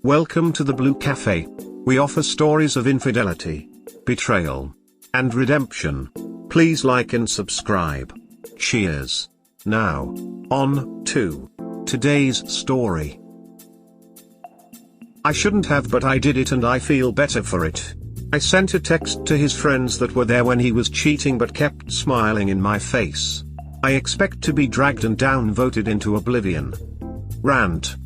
Welcome to the Blue Cafe. We offer stories of infidelity, betrayal, and redemption. Please like and subscribe. Cheers. Now, on to today's story. I shouldn't have, but I did it and I feel better for it. I sent a text to his friends that were there when he was cheating but kept smiling in my face. I expect to be dragged and downvoted into oblivion. Rant.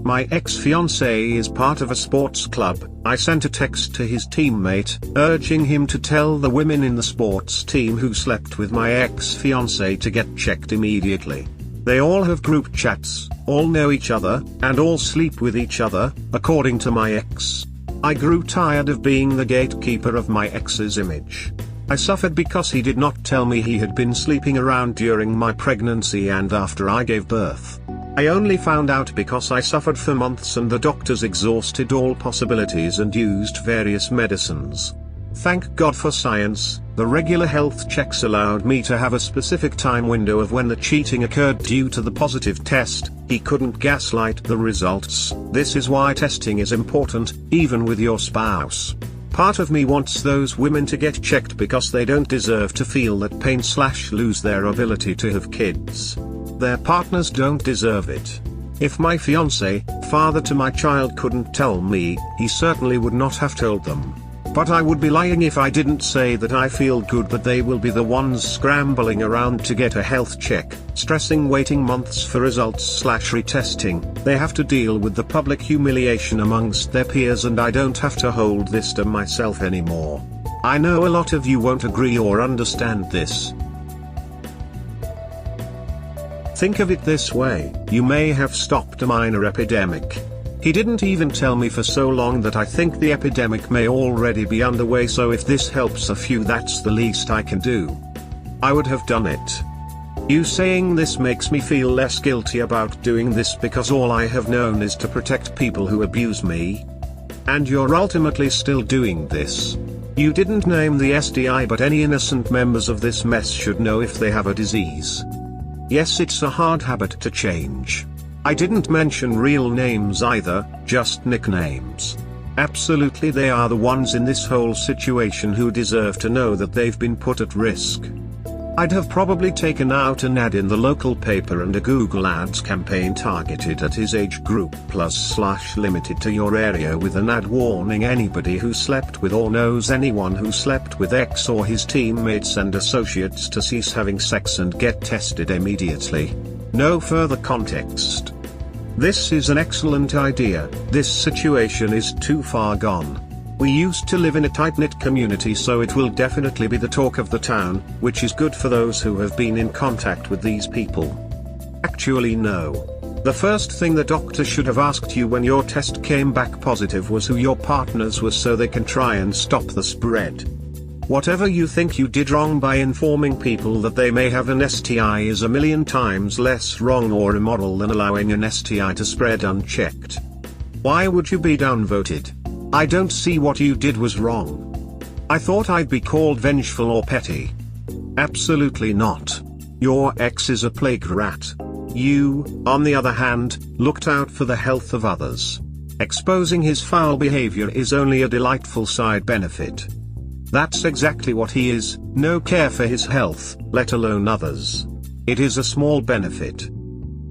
My ex-fiancé is part of a sports club. I sent a text to his teammate, urging him to tell the women in the sports team who slept with my ex-fiancé to get checked immediately. They all have group chats, all know each other, and all sleep with each other, according to my ex. I grew tired of being the gatekeeper of my ex's image. I suffered because he did not tell me he had been sleeping around during my pregnancy and after I gave birth. I only found out because I suffered for months and the doctors exhausted all possibilities and used various medicines. Thank God for science. The regular health checks allowed me to have a specific time window of when the cheating occurred due to the positive test. He couldn't gaslight the results. This is why testing is important, even with your spouse. Part of me wants those women to get checked because they don't deserve to feel that pain/lose their ability to have kids. Their partners don't deserve it. If my fiancé, father to my child, couldn't tell me, he certainly would not have told them. But I would be lying if I didn't say that I feel good that they will be the ones scrambling around to get a health check, stressing waiting months for results/retesting. They have to deal with the public humiliation amongst their peers, and I don't have to hold this to myself anymore. I know a lot of you won't agree or understand this. Think of it this way: you may have stopped a minor epidemic. He didn't even tell me for so long that I think the epidemic may already be underway, so if this helps a few, that's the least I can do. I would have done it. You saying this makes me feel less guilty about doing this because all I have known is to protect people who abuse me. And you're ultimately still doing this. You didn't name the STI, but any innocent members of this mess should know if they have a disease. Yes, it's a hard habit to change. I didn't mention real names either, just nicknames. Absolutely, they are the ones in this whole situation who deserve to know that they've been put at risk. I'd have probably taken out an ad in the local paper and a Google Ads campaign targeted at his age group +/limited to your area, with an ad warning anybody who slept with or knows anyone who slept with X or his teammates and associates to cease having sex and get tested immediately. No further context. This is an excellent idea. This situation is too far gone. We used to live in a tight-knit community, so it will definitely be the talk of the town, which is good for those who have been in contact with these people. Actually, no. The first thing the doctor should have asked you when your test came back positive was who your partners were, so they can try and stop the spread. Whatever you think you did wrong by informing people that they may have an STI is a million times less wrong or immoral than allowing an STI to spread unchecked. Why would you be downvoted? I don't see what you did was wrong. I thought I'd be called vengeful or petty. Absolutely not. Your ex is a plague rat. You, on the other hand, looked out for the health of others. Exposing his foul behavior is only a delightful side benefit. That's exactly what he is, no care for his health, let alone others. It is a small benefit.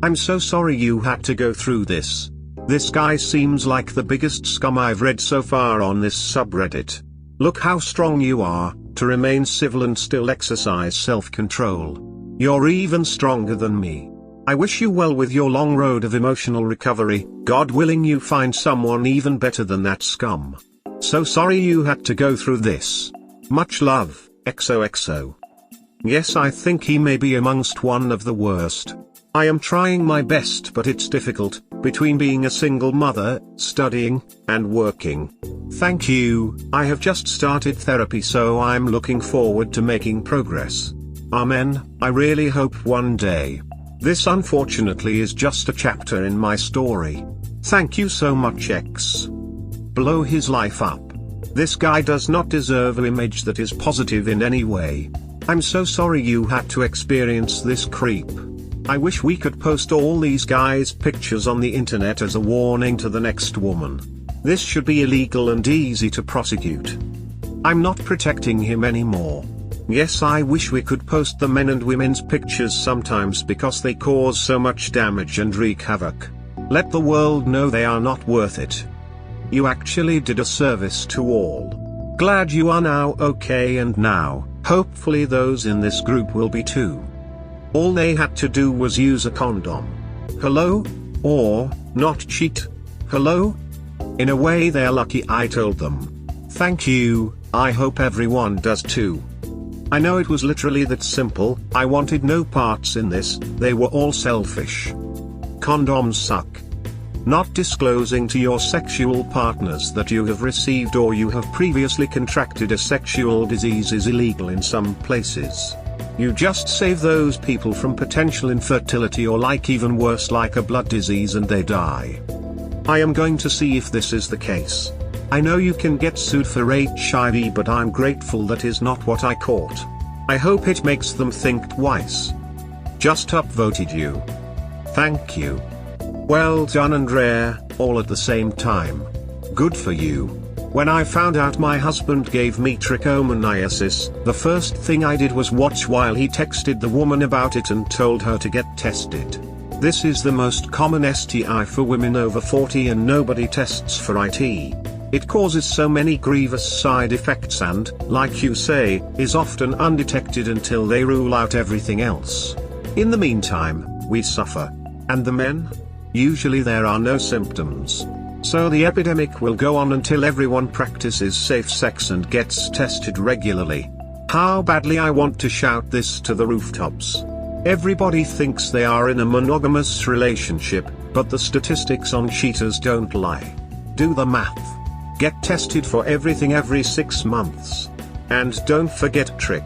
I'm so sorry you had to go through this. This guy seems like the biggest scum I've read so far on this subreddit. Look how strong you are, to remain civil and still exercise self-control. You're even stronger than me. I wish you well with your long road of emotional recovery. God willing you find someone even better than that scum. So sorry you had to go through this. Much love, XOXO. Yes, I think he may be amongst one of the worst. I am trying my best, but it's difficult, between being a single mother, studying, and working. Thank you. I have just started therapy, so I'm looking forward to making progress. Amen. I really hope one day. This unfortunately is just a chapter in my story. Thank you so much, X. Blow his life up. This guy does not deserve an image that is positive in any way. I'm so sorry you had to experience this creep. I wish we could post all these guys' pictures on the internet as a warning to the next woman. This should be illegal and easy to prosecute. I'm not protecting him anymore. Yes, I wish we could post the men and women's pictures sometimes because they cause so much damage and wreak havoc. Let the world know they are not worth it. You actually did a service to all. Glad you are now okay, and now, hopefully those in this group will be too. All they had to do was use a condom. Hello? Or, not cheat. Hello? In a way they're lucky I told them. Thank you, I hope everyone does too. I know it was literally that simple. I wanted no parts in this, they were all selfish. Condoms suck. Not disclosing to your sexual partners that you have received or you have previously contracted a sexual disease is illegal in some places. You just save those people from potential infertility or even worse like a blood disease and they die. I am going to see if this is the case. I know you can get sued for HIV, but I'm grateful that is not what I caught. I hope it makes them think twice. Just upvoted you. Thank you. Well done and rare, all at the same time. Good for you. When I found out my husband gave me trichomoniasis, the first thing I did was watch while he texted the woman about it and told her to get tested. This is the most common STI for women over 40 and nobody tests for it. It causes so many grievous side effects and, like you say, is often undetected until they rule out everything else. In the meantime, we suffer. And the men? Usually there are no symptoms. So the epidemic will go on until everyone practices safe sex and gets tested regularly. How badly I want to shout this to the rooftops. Everybody thinks they are in a monogamous relationship, but the statistics on cheaters don't lie. Do the math. Get tested for everything every 6 months. And don't forget Trick.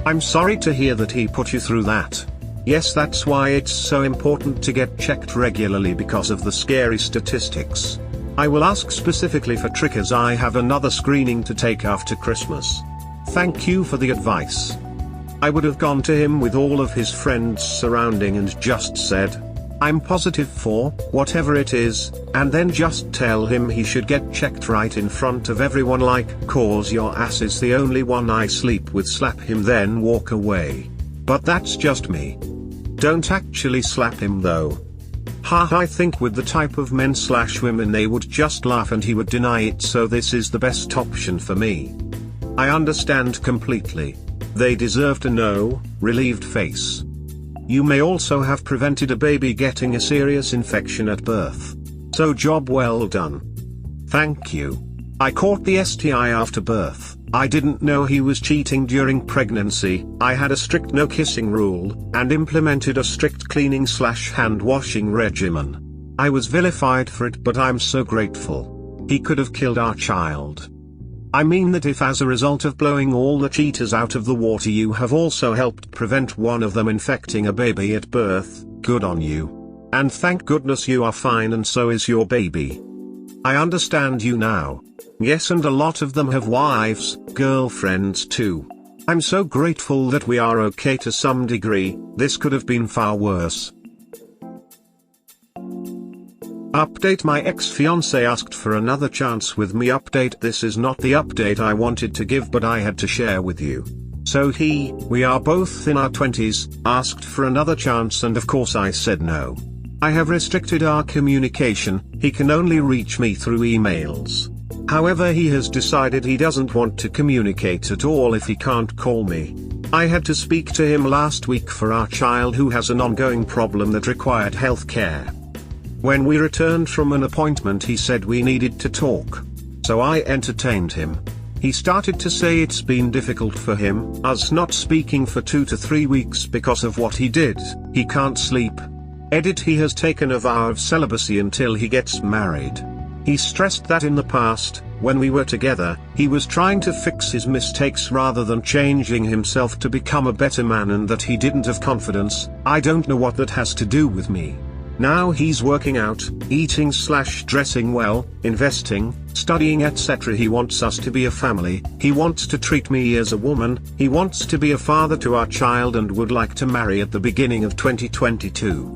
I'm sorry to hear that he put you through that. Yes, that's why it's so important to get checked regularly because of the scary statistics. I will ask specifically for Trick as I have another screening to take after Christmas. Thank you for the advice. I would have gone to him with all of his friends surrounding and just said, I'm positive for whatever it is, and then just tell him he should get checked right in front of everyone like, cause your ass is the only one I sleep with, slap him then walk away. But that's just me. Don't actually slap him though. I think with the type of men/women they would just laugh and he would deny it, so this is the best option for me. I understand completely. They deserve to know, relieved face. You may also have prevented a baby getting a serious infection at birth. So job well done. Thank you. I caught the STI after birth. I didn't know he was cheating during pregnancy. I had a strict no kissing rule, and implemented a strict cleaning/hand washing regimen. I was vilified for it, but I'm so grateful. He could have killed our child. I mean that if as a result of blowing all the cheaters out of the water you have also helped prevent one of them infecting a baby at birth, good on you. And thank goodness you are fine and so is your baby. I understand you now. Yes, and a lot of them have wives, girlfriends too. I'm so grateful that we are okay to some degree. This could have been far worse. Update: my ex-fiancé asked for another chance with me. Update: this is not the update I wanted to give, but I had to share with you. So we are both in our 20s, asked for another chance, and of course I said no. I have restricted our communication. He can only reach me through emails. However, he has decided he doesn't want to communicate at all if he can't call me. I had to speak to him last week for our child who has an ongoing problem that required health care. When we returned from an appointment he said we needed to talk. So I entertained him. He started to say it's been difficult for him, us not speaking for 2 to 3 weeks because of what he did. He can't sleep. Edit: he has taken a vow of celibacy until he gets married. He stressed that in the past, when we were together, he was trying to fix his mistakes rather than changing himself to become a better man, and that he didn't have confidence. I don't know what that has to do with me. Now he's working out, eating/dressing well, investing, studying etc. He wants us to be a family, he wants to treat me as a woman, he wants to be a father to our child and would like to marry at the beginning of 2022.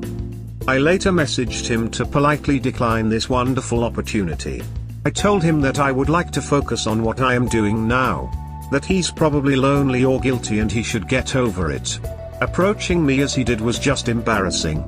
I later messaged him to politely decline this wonderful opportunity. I told him that I would like to focus on what I am doing now. That he's probably lonely or guilty and he should get over it. Approaching me as he did was just embarrassing.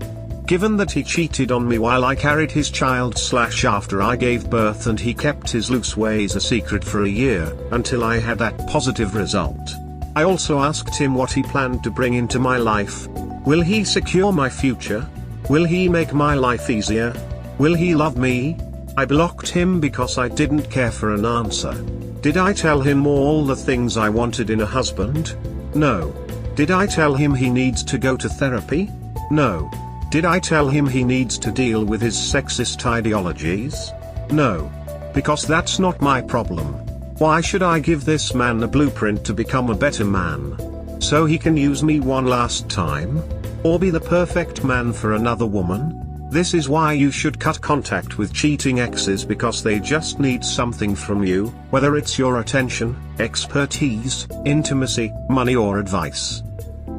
Given that he cheated on me while I carried his child/after I gave birth, and he kept his loose ways a secret for a year, until I had that positive result. I also asked him what he planned to bring into my life. Will he secure my future? Will he make my life easier? Will he love me? I blocked him because I didn't care for an answer. Did I tell him all the things I wanted in a husband? No. Did I tell him he needs to go to therapy? No. Did I tell him he needs to deal with his sexist ideologies? No. Because that's not my problem. Why should I give this man a blueprint to become a better man? So he can use me one last time? Or be the perfect man for another woman? This is why you should cut contact with cheating exes, because they just need something from you, whether it's your attention, expertise, intimacy, money or advice.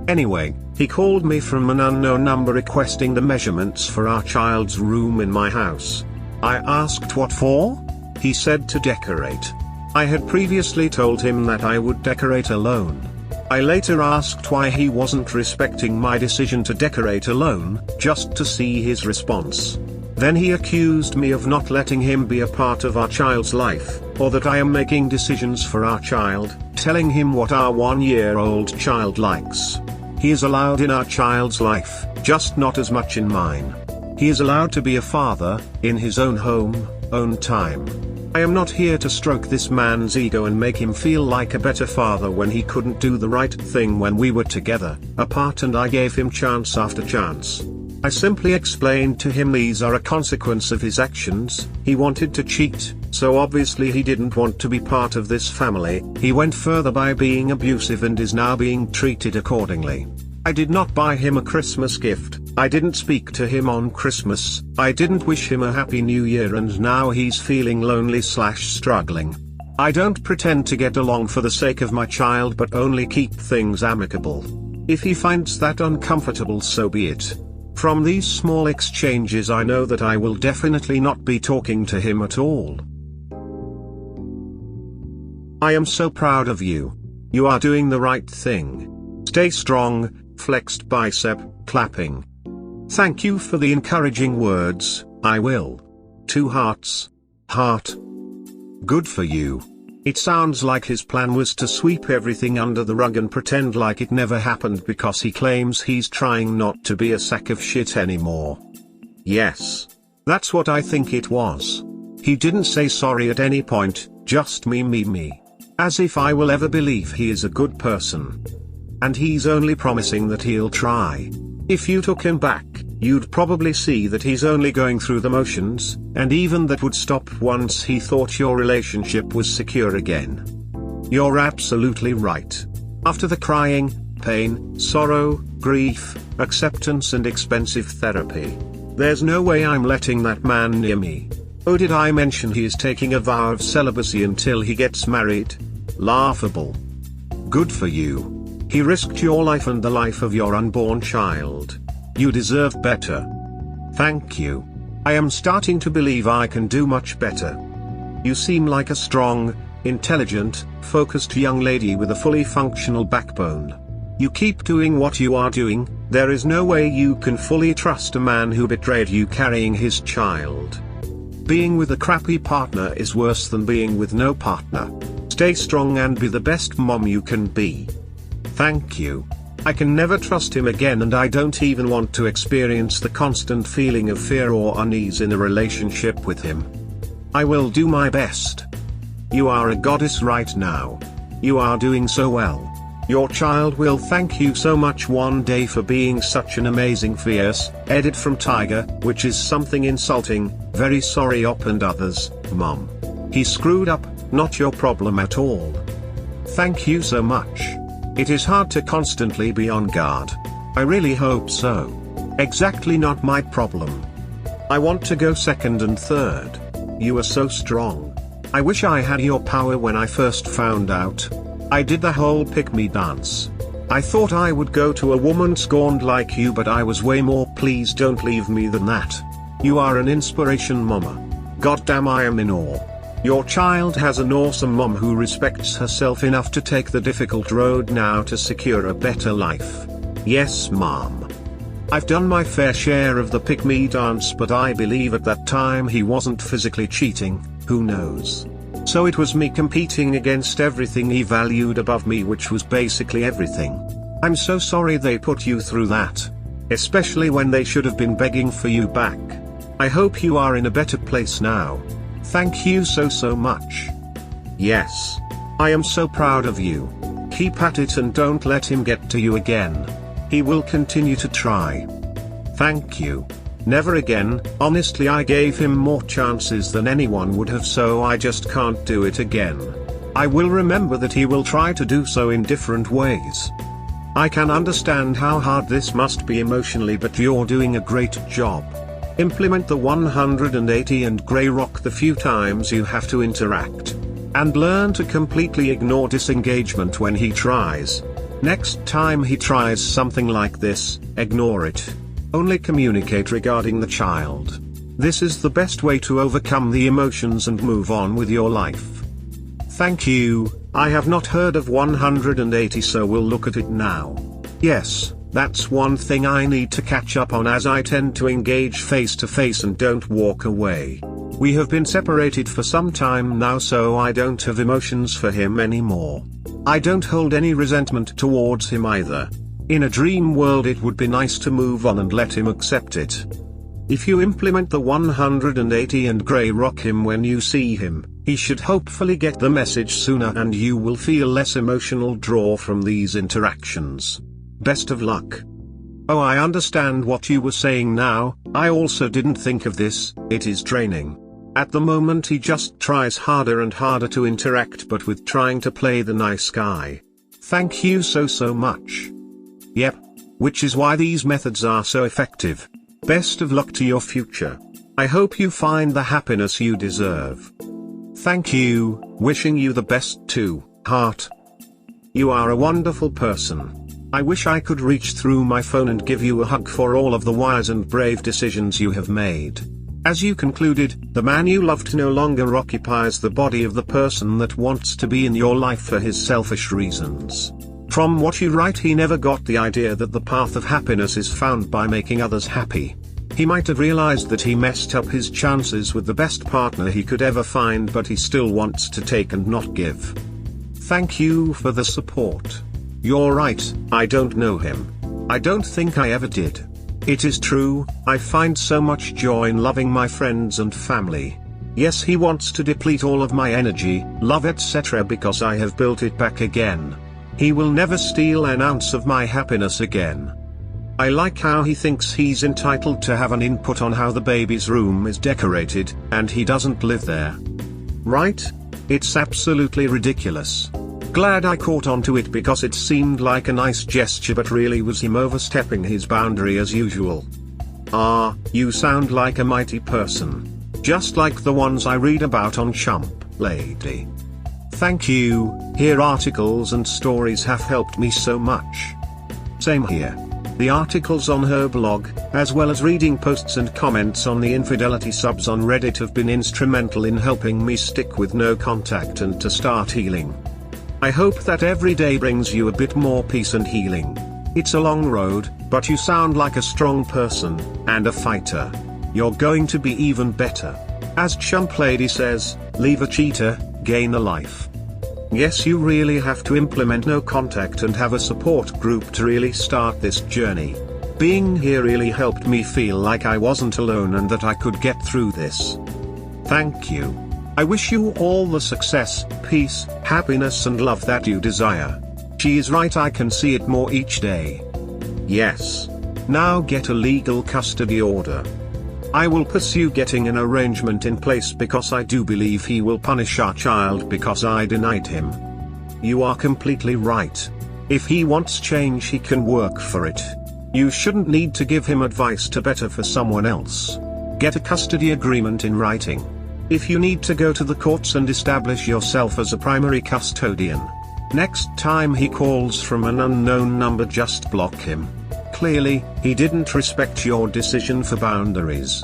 Anyway, he called me from an unknown number requesting the measurements for our child's room in my house. I asked what for? He said to decorate. I had previously told him that I would decorate alone. I later asked why he wasn't respecting my decision to decorate alone, just to see his response. Then he accused me of not letting him be a part of our child's life, or that I am making decisions for our child, telling him what our 1-year-old child likes. He is allowed in our child's life, just not as much in mine. He is allowed to be a father, in his own home, own time. I am not here to stroke this man's ego and make him feel like a better father when he couldn't do the right thing when we were together, apart, and I gave him chance after chance. I simply explained to him these are a consequence of his actions. He wanted to cheat, so obviously he didn't want to be part of this family. He went further by being abusive and is now being treated accordingly. I did not buy him a Christmas gift, I didn't speak to him on Christmas, I didn't wish him a happy new year, and now he's feeling lonely/struggling. I don't pretend to get along for the sake of my child, but only keep things amicable. If he finds that uncomfortable, so be it. From these small exchanges I know that I will definitely not be talking to him at all. I am so proud of you. You are doing the right thing. Stay strong, flexed bicep, clapping. Thank you for the encouraging words, I will. 2 hearts. Heart. Good for you. It sounds like his plan was to sweep everything under the rug and pretend like it never happened, because he claims he's trying not to be a sack of shit anymore. Yes. That's what I think it was. He didn't say sorry at any point, just me. As if I will ever believe he is a good person. And he's only promising that he'll try. If you took him back, you'd probably see that he's only going through the motions, and even that would stop once he thought your relationship was secure again. You're absolutely right. After the crying, pain, sorrow, grief, acceptance and expensive therapy, there's no way I'm letting that man near me. Oh, did I mention he is taking a vow of celibacy until he gets married? Laughable. Good for you. He risked your life and the life of your unborn child. You deserve better. Thank you. I am starting to believe I can do much better. You seem like a strong, intelligent, focused young lady with a fully functional backbone. You keep doing what you are doing. There is no way you can fully trust a man who betrayed you carrying his child. Being with a crappy partner is worse than being with no partner. Stay strong and be the best mom you can be. Thank you. I can never trust him again, and I don't even want to experience the constant feeling of fear or unease in a relationship with him. I will do my best. You are a goddess right now. You are doing so well. Your child will thank you so much one day for being such an amazing fierce. Edit from Tiger, which is something insulting. Very sorry Op and others, Mom. He screwed up, not your problem at all. Thank you so much. It is hard to constantly be on guard. I really hope so. Exactly, not my problem. I want to go second and third. You are so strong. I wish I had your power when I first found out. I did the whole pick-me dance. I thought I would go to a woman scorned like you, but I was way more please don't leave me than that. You are an inspiration, mama. Goddamn, I am in awe. Your child has an awesome mom who respects herself enough to take the difficult road now to secure a better life. Yes, mom. I've done my fair share of the pick-me dance, but I believe at that time he wasn't physically cheating, who knows. So it was me competing against everything he valued above me, which was basically everything. I'm so sorry they put you through that. Especially when they should have been begging for you back. I hope you are in a better place now. Thank you so much. Yes. I am so proud of you. Keep at it and don't let him get to you again. He will continue to try. Thank you. Never again. Honestly, I gave him more chances than anyone would have, so I just can't do it again. I will remember that he will try to do so in different ways. I can understand how hard this must be emotionally, but you're doing a great job. Implement the 180 and grey rock the few times you have to interact. And learn to completely ignore disengagement when he tries. Next time he tries something like this, ignore it. Only communicate regarding the child. This is the best way to overcome the emotions and move on with your life. Thank you. I have not heard of 180, so we'll look at it now. Yes, that's one thing I need to catch up on, as I tend to engage face to face and don't walk away. We have been separated for some time now, so I don't have emotions for him anymore. I don't hold any resentment towards him either. In a dream world it would be nice to move on and let him accept it. If you implement the 180 and grey rock him when you see him, he should hopefully get the message sooner and you will feel less emotional draw from these interactions. Best of luck. Oh, I understand what you were saying now. I also didn't think of this. It is draining. At the moment he just tries harder and harder to interact, but with trying to play the nice guy. Thank you so much. Yep. Which is why these methods are so effective. Best of luck to your future. I hope you find the happiness you deserve. Thank you. Wishing you the best too, heart. You are a wonderful person. I wish I could reach through my phone and give you a hug for all of the wise and brave decisions you have made. As you concluded, the man you loved no longer occupies the body of the person that wants to be in your life for his selfish reasons. From what you write, he never got the idea that the path of happiness is found by making others happy. He might have realized that he messed up his chances with the best partner he could ever find, but he still wants to take and not give. Thank you for the support. You're right, I don't know him. I don't think I ever did. It is true, I find so much joy in loving my friends and family. Yes, he wants to deplete all of my energy, love, etc. because I have built it back again. He will never steal an ounce of my happiness again. I like how he thinks he's entitled to have an input on how the baby's room is decorated, and he doesn't live there. Right? It's absolutely ridiculous. Glad I caught on to it because it seemed like a nice gesture, but really was him overstepping his boundary as usual. Ah, you sound like a mighty person. Just like the ones I read about on Chump Lady. Thank you. Here, articles and stories have helped me so much. Same here. The articles on her blog, as well as reading posts and comments on the infidelity subs on Reddit, have been instrumental in helping me stick with no contact and to start healing. I hope that every day brings you a bit more peace and healing. It's a long road, but you sound like a strong person, and a fighter. You're going to be even better. As Chump Lady says, leave a cheater, gain a life. Yes, you really have to implement no contact and have a support group to really start this journey. Being here really helped me feel like I wasn't alone and that I could get through this. Thank you. I wish you all the success, peace, happiness and love that you desire. She is right, I can see it more each day. Yes. Now get a legal custody order. I will pursue getting an arrangement in place because I do believe he will punish our child because I denied him. You are completely right. If he wants change, he can work for it. You shouldn't need to give him advice to better for someone else. Get a custody agreement in writing. If you need to go to the courts and establish yourself as a primary custodian. Next time he calls from an unknown number, just block him. Clearly, he didn't respect your decision for boundaries.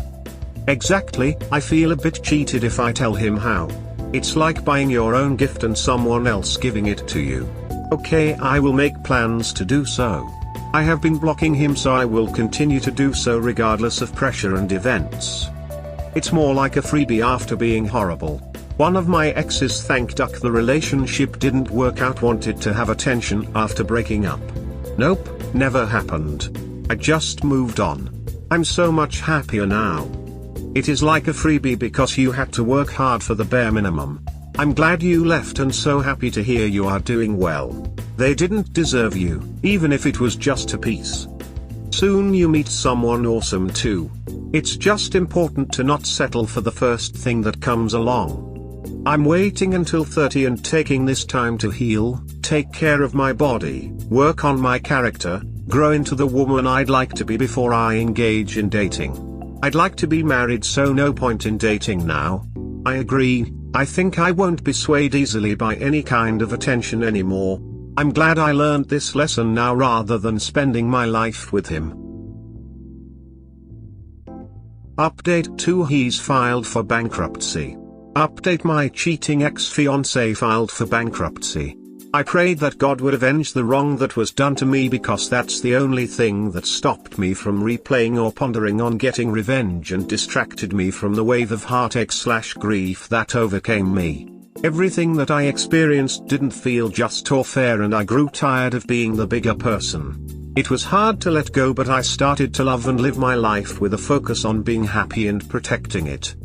Exactly, I feel a bit cheated if I tell him how. It's like buying your own gift and someone else giving it to you. Okay, I will make plans to do so. I have been blocking him, so I will continue to do so regardless of pressure and events. It's more like a freebie after being horrible. One of my exes thanked the relationship didn't work out, wanted to have attention after breaking up. Nope, never happened. I just moved on. I'm so much happier now. It is like a freebie because you had to work hard for the bare minimum. I'm glad you left and so happy to hear you are doing well. They didn't deserve you, even if it was just a piece. Soon you meet someone awesome too. It's just important to not settle for the first thing that comes along. I'm waiting until 30 and taking this time to heal, take care of my body, work on my character, grow into the woman I'd like to be before I engage in dating. I'd like to be married, so no point in dating now. I agree, I think I won't be swayed easily by any kind of attention anymore. I'm glad I learned this lesson now rather than spending my life with him. Update 2: He's filed for bankruptcy. Update: My cheating ex-fiancé filed for bankruptcy. I prayed that God would avenge the wrong that was done to me, because that's the only thing that stopped me from replaying or pondering on getting revenge and distracted me from the wave of heartache/grief that overcame me. Everything that I experienced didn't feel just or fair, and I grew tired of being the bigger person. It was hard to let go, but I started to love and live my life with a focus on being happy and protecting it.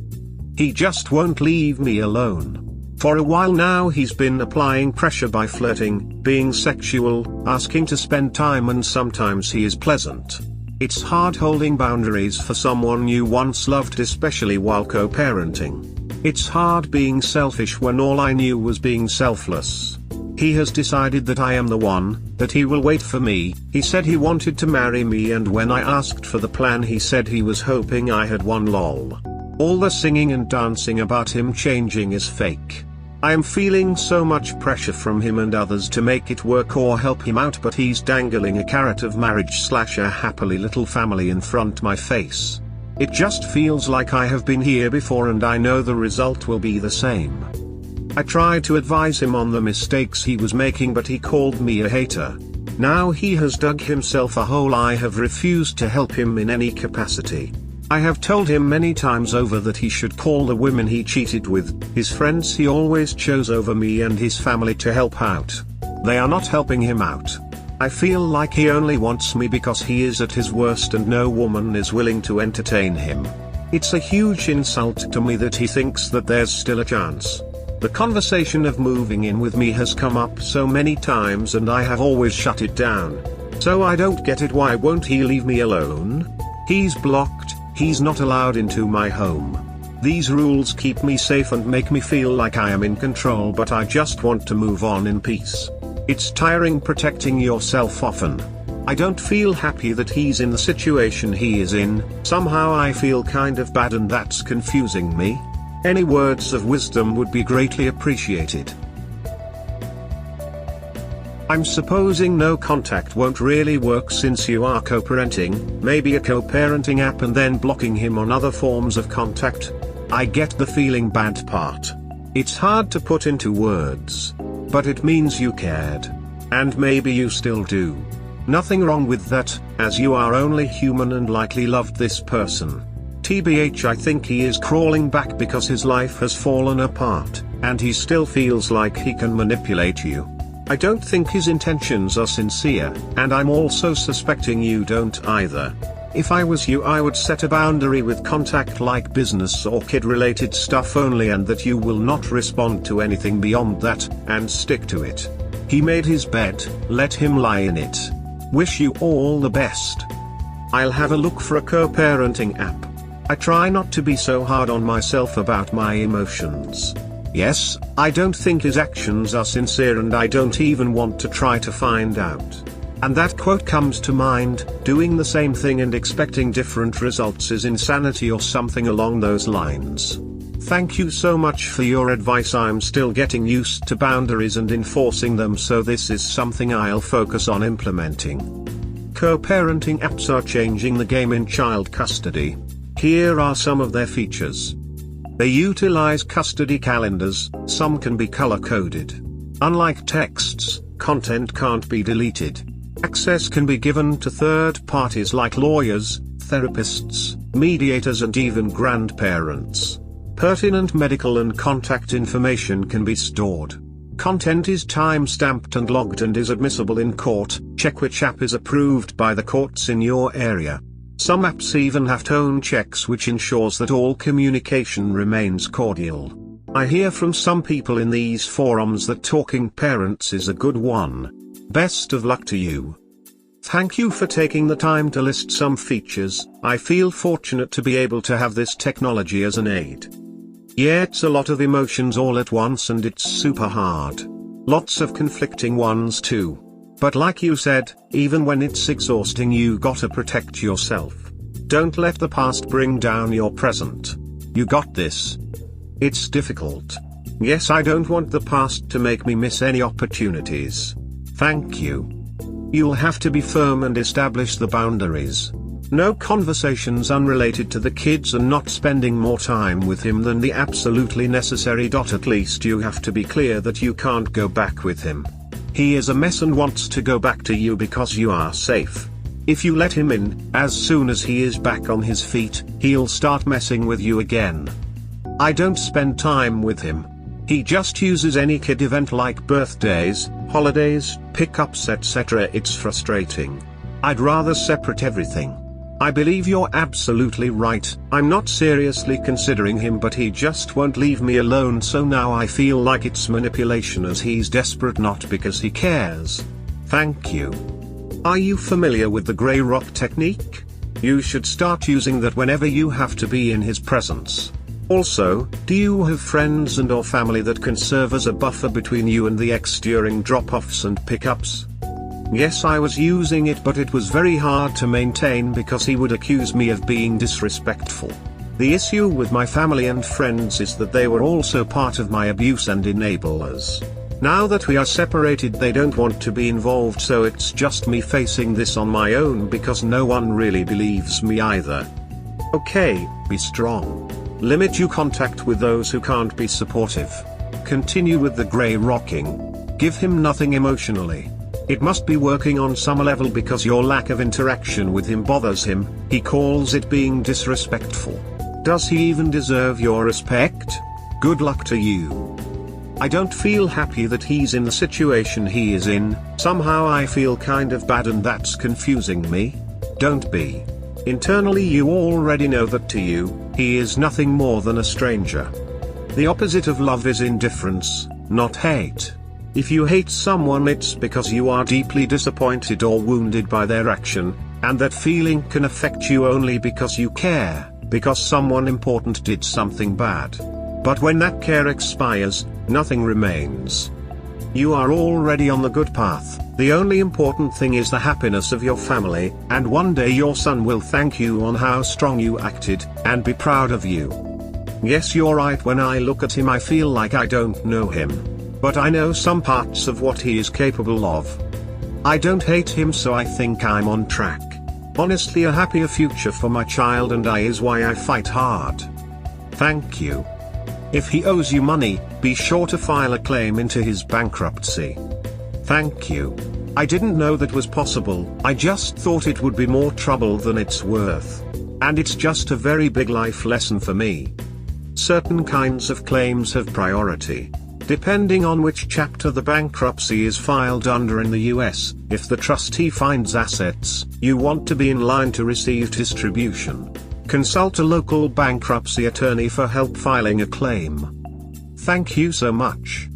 He just won't leave me alone. For a while now he's been applying pressure by flirting, being sexual, asking to spend time, and sometimes he is pleasant. It's hard holding boundaries for someone you once loved, especially while co-parenting. It's hard being selfish when all I knew was being selfless. He has decided that I am the one, that he will wait for me. He said he wanted to marry me, and when I asked for the plan he said he was hoping I had one. Lol. All the singing and dancing about him changing is fake. I am feeling so much pressure from him and others to make it work or help him out, but he's dangling a carrot of marriage/a happily little family in front my face. It just feels like I have been here before, and I know the result will be the same. I tried to advise him on the mistakes he was making, but he called me a hater. Now he has dug himself a hole. I have refused to help him in any capacity. I have told him many times over that he should call the women he cheated with, his friends he always chose over me, and his family to help out. They are not helping him out. I feel like he only wants me because he is at his worst and no woman is willing to entertain him. It's a huge insult to me that he thinks that there's still a chance. The conversation of moving in with me has come up so many times and I have always shut it down. So I don't get it. Why won't he leave me alone? He's blocked. He's not allowed into my home. These rules keep me safe and make me feel like I am in control, but I just want to move on in peace. It's tiring protecting yourself often. I don't feel happy that he's in the situation he is in. Somehow I feel kind of bad, and that's confusing me. Any words of wisdom would be greatly appreciated. I'm supposing no contact won't really work since you are co-parenting, maybe a co-parenting app and then blocking him on other forms of contact. I get the feeling bad part. It's hard to put into words. But it means you cared. And maybe you still do. Nothing wrong with that, as you are only human and likely loved this person. TBH, I think he is crawling back because his life has fallen apart, and he still feels like he can manipulate you. I don't think his intentions are sincere, and I'm also suspecting you don't either. If I was you, I would set a boundary with contact like business or kid-related stuff only, and that you will not respond to anything beyond that, and stick to it. He made his bed, let him lie in it. Wish you all the best. I'll have a look for a co-parenting app. I try not to be so hard on myself about my emotions. Yes, I don't think his actions are sincere, and I don't even want to try to find out. And that quote comes to mind: doing the same thing and expecting different results is insanity, or something along those lines. Thank you so much for your advice. I'm still getting used to boundaries and enforcing them, so this is something I'll focus on implementing. Co-parenting apps are changing the game in child custody. Here are some of their features. They utilize custody calendars. Some can be color-coded. Unlike texts, content can't be deleted. Access can be given to third parties like lawyers, therapists, mediators, and even grandparents. Pertinent medical and contact information can be stored. Content is time-stamped and logged and is admissible in court. Check which app is approved by the courts in your area. Some apps even have tone checks, which ensures that all communication remains cordial. I hear from some people in these forums that talking parents is a good one. Best of luck to you. Thank you for taking the time to list some features. I feel fortunate to be able to have this technology as an aid. Yeah, it's a lot of emotions all at once and it's super hard. Lots of conflicting ones too. But like you said, even when it's exhausting, you gotta protect yourself. Don't let the past bring down your present. You got this. It's difficult. Yes, I don't want the past to make me miss any opportunities. Thank you. You'll have to be firm and establish the boundaries. No conversations unrelated to the kids and not spending more time with him than the absolutely necessary. At least you have to be clear that you can't go back with him. He is a mess and wants to go back to you because you are safe. If you let him in, as soon as he is back on his feet, he'll start messing with you again. I don't spend time with him. He just uses any kid event like birthdays, holidays, pickups, etc. It's frustrating. I'd rather separate everything. I believe you're absolutely right. I'm not seriously considering him, but he just won't leave me alone, so now I feel like it's manipulation, as he's desperate, not because he cares. Thank you. Are you familiar with the grey rock technique? You should start using that whenever you have to be in his presence. Also, do you have friends and or family that can serve as a buffer between you and the ex during drop-offs and pickups? Yes, I was using it, but it was very hard to maintain because he would accuse me of being disrespectful. The issue with my family and friends is that they were also part of my abuse and enablers. Now that we are separated, they don't want to be involved, so it's just me facing this on my own because no one really believes me either. Okay, be strong. Limit your contact with those who can't be supportive. Continue with the grey rocking. Give him nothing emotionally. It must be working on some level because your lack of interaction with him bothers him. He calls it being disrespectful. Does he even deserve your respect? Good luck to you. I don't feel happy that he's in the situation he is in. Somehow I feel kind of bad, and that's confusing me. Don't be. Internally you already know that to you, he is nothing more than a stranger. The opposite of love is indifference, not hate. If you hate someone, it's because you are deeply disappointed or wounded by their action, and that feeling can affect you only because you care, because someone important did something bad. But when that care expires, nothing remains. You are already on the good path. The only important thing is the happiness of your family, and one day your son will thank you on how strong you acted, and be proud of you. Yes, you're right, when I look at him I feel like I don't know him. But I know some parts of what he is capable of. I don't hate him, so I think I'm on track. Honestly, a happier future for my child and I is why I fight hard. Thank you. If he owes you money, be sure to file a claim into his bankruptcy. Thank you. I didn't know that was possible. I just thought it would be more trouble than it's worth. And it's just a very big life lesson for me. Certain kinds of claims have priority. Depending on which chapter the bankruptcy is filed under in the US, if the trustee finds assets, you want to be in line to receive distribution. Consult a local bankruptcy attorney for help filing a claim. Thank you so much.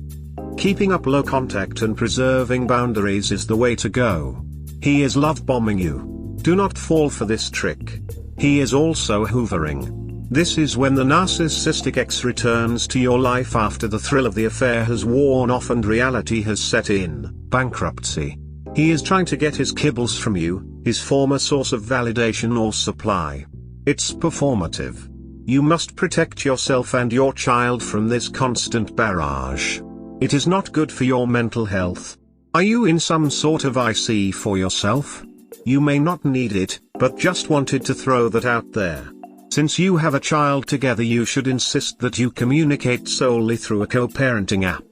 Keeping up low contact and preserving boundaries is the way to go. He is love bombing you. Do not fall for this trick. He is also hoovering. This is when the narcissistic ex returns to your life after the thrill of the affair has worn off and reality has set in. Bankruptcy. He is trying to get his kibbles from you, his former source of validation or supply. It's performative. You must protect yourself and your child from this constant barrage. It is not good for your mental health. Are you in some sort of IC for yourself? You may not need it, but just wanted to throw that out there. Since you have a child together, you should insist that you communicate solely through a co-parenting app.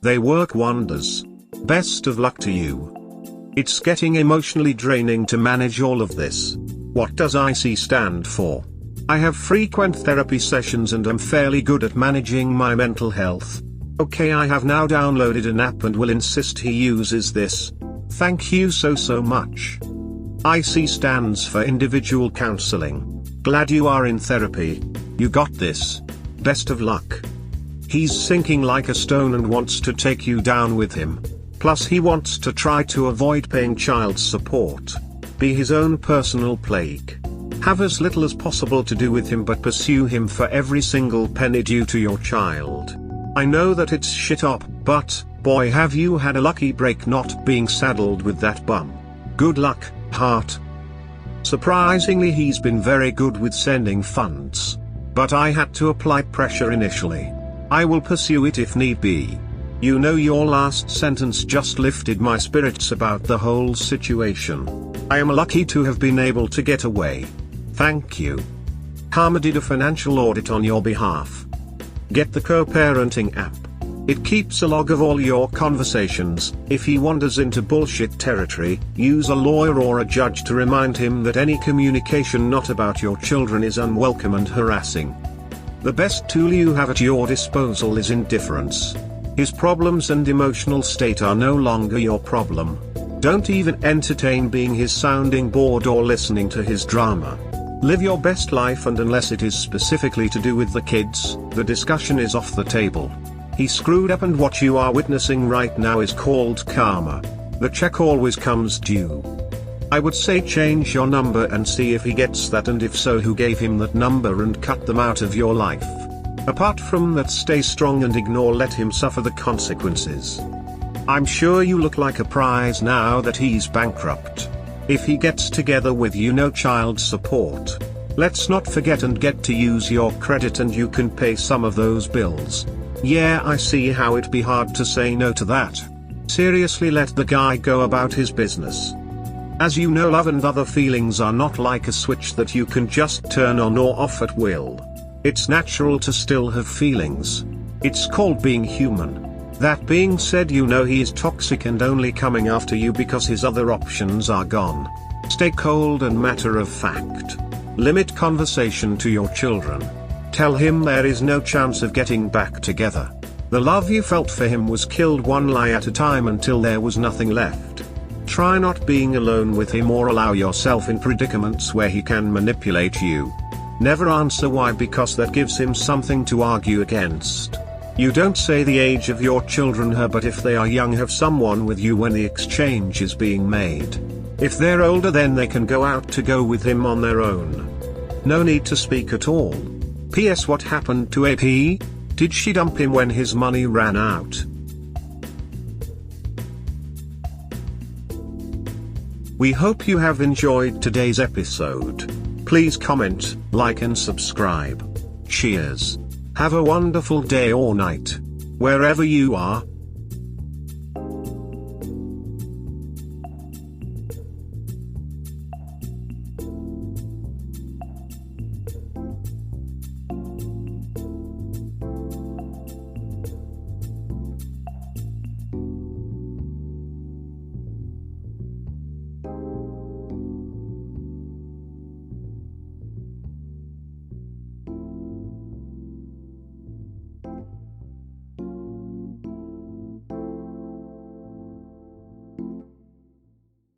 They work wonders. Best of luck to you. It's getting emotionally draining to manage all of this. What does IC stand for? I have frequent therapy sessions and am fairly good at managing my mental health. Okay, I have now downloaded an app and will insist he uses this. Thank you so much. IC stands for individual counseling. Glad you are in therapy. You got this. Best of luck. He's sinking like a stone and wants to take you down with him. Plus he wants to try to avoid paying child support. Be his own personal plague. Have as little as possible to do with him but pursue him for every single penny due to your child. I know that it's shit up, but, boy have you had a lucky break not being saddled with that bum. Good luck, heart. Surprisingly he's been very good with sending funds. But I had to apply pressure initially. I will pursue it if need be. You know, your last sentence just lifted my spirits about the whole situation. I am lucky to have been able to get away. Thank you. Karma did a financial audit on your behalf. Get the co-parenting app. It keeps a log of all your conversations. If he wanders into bullshit territory, use a lawyer or a judge to remind him that any communication not about your children is unwelcome and harassing. The best tool you have at your disposal is indifference. His problems and emotional state are no longer your problem. Don't even entertain being his sounding board or listening to his drama. Live your best life, and unless it is specifically to do with the kids, the discussion is off the table. He screwed up, and what you are witnessing right now is called karma. The check always comes due. I would say change your number and see if he gets that, and if so, who gave him that number, and cut them out of your life. Apart from that, stay strong and ignore, let him suffer the consequences. I'm sure you look like a prize now that he's bankrupt. If he gets together with you, no child support. Let's not forget and get to use your credit, and you can pay some of those bills. Yeah, I see how it'd be hard to say no to that. Seriously, let the guy go about his business. As you know, love and other feelings are not like a switch that you can just turn on or off at will. It's natural to still have feelings. It's called being human. That being said, you know he is toxic and only coming after you because his other options are gone. Stay cold and matter of fact. Limit conversation to your children. Tell him there is no chance of getting back together. The love you felt for him was killed one lie at a time until there was nothing left. Try not being alone with him or allow yourself in predicaments where he can manipulate you. Never answer why, because that gives him something to argue against. You don't say the age of your children here, but if they are young, have someone with you when the exchange is being made. If they're older, then they can go out to go with him on their own. No need to speak at all. P.S. What happened to AP? Did she dump him when his money ran out? We hope you have enjoyed today's episode. Please comment, like and subscribe. Cheers. Have a wonderful day or night, wherever you are.